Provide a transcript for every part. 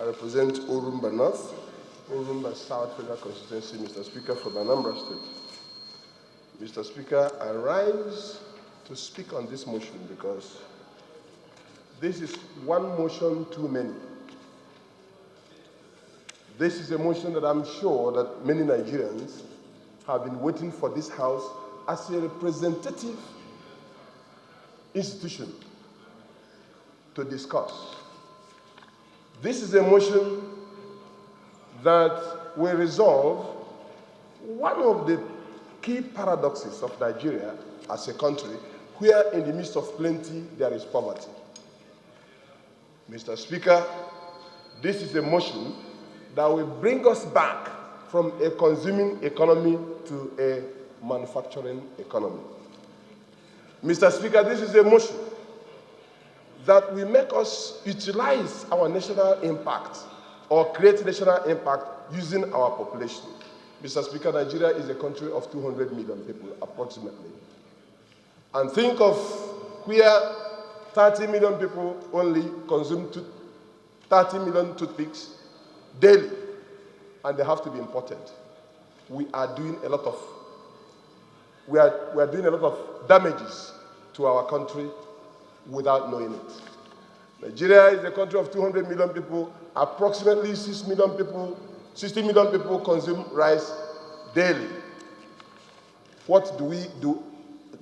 I represent Orumba North, Orumba South Federal Constituency, Mr. Speaker, for Anambra State. Mr. Speaker, I rise to speak on this motion because this is one motion too many. This is a motion that I'm sure that many Nigerians have been waiting for this House as a representative institution to discuss. This is a motion that will resolve one of the key paradoxes of Nigeria as a country, where in the midst of plenty there is poverty. Mr. Speaker, this is a motion that will bring us back from a consuming economy to a manufacturing economy. Mr. Speaker, this is a motion that will make us utilize our national impact or create national impact using our population. Mr. Speaker, Nigeria is a country of 200 million people, approximately. And think of where 30 million people only consume 30 million toothpicks daily, and they have to be imported. We are doing a lot of damages to our country without knowing it. Nigeria is a country of 200 million people. Approximately 60 million people consume rice daily. What do we do?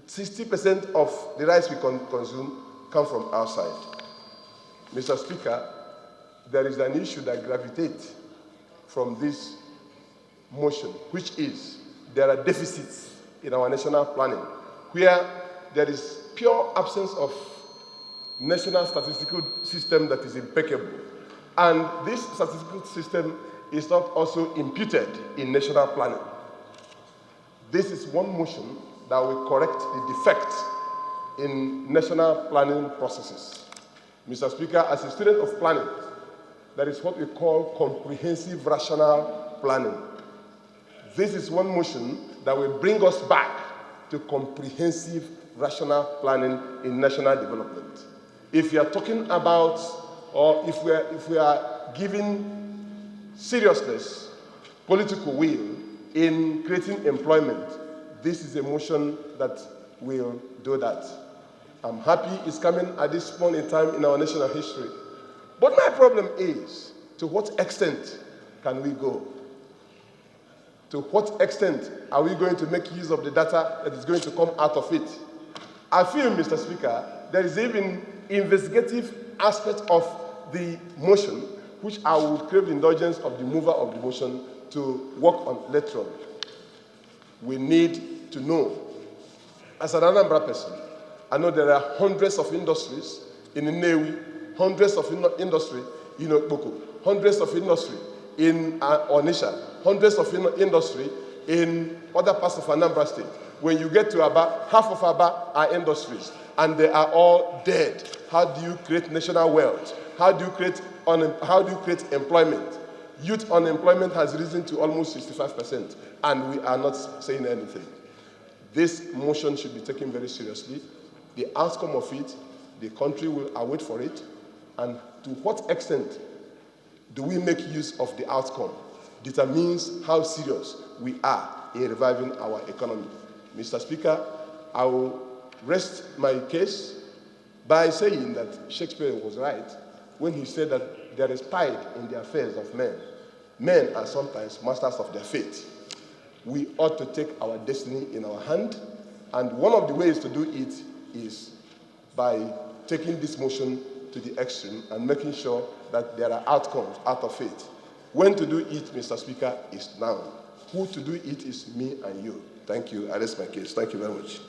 60% of the rice we consume come from outside. Mr. Speaker, there is an issue that gravitates from this motion, which is there are deficits in our national planning, where there is pure absence of national statistical system that is impeccable. And this statistical system is not also imputed in national planning. This is one motion that will correct the defects in national planning processes. Mr. Speaker, as a student of planning, that is what we call comprehensive rational planning. This is one motion that will bring us back to comprehensive rational planning in national development. If we are talking about, or if we are giving seriousness, political will in creating employment, this is a motion that will do that. I'm happy it's coming at this point in time in our national history. But my problem is, to what extent can we go? To what extent are we going to make use of the data that is going to come out of it? I feel, Mr. Speaker, there is even investigative aspect of the motion, which I would crave the indulgence of the mover of the motion to work on later on. We need to know, as an Anambra person, I know there are hundreds of industries in Nnewi, hundreds of industry in Okpoko, hundreds of industry in Onitsha, hundreds of industry in other parts of Anambra State. When you get to Aba, half of Aba are industries, and they are all dead. How do you create national wealth? How do you create employment? Youth unemployment has risen to almost 65%, and we are not saying anything. This motion should be taken very seriously. The outcome of it, the country will await for it, and to what extent do we make use of the outcome determines how serious we are in reviving our economy. Mr. Speaker, I will rest my case by saying that Shakespeare was right when he said that there is pride in the affairs of men. Men are sometimes masters of their fate. We ought to take our destiny in our hand, and one of the ways to do it is by taking this motion to the extreme and making sure that there are outcomes out of it. When to do it, Mr. Speaker, is now. Who to do it is me and you. Thank you. I rest my case. Thank you very much.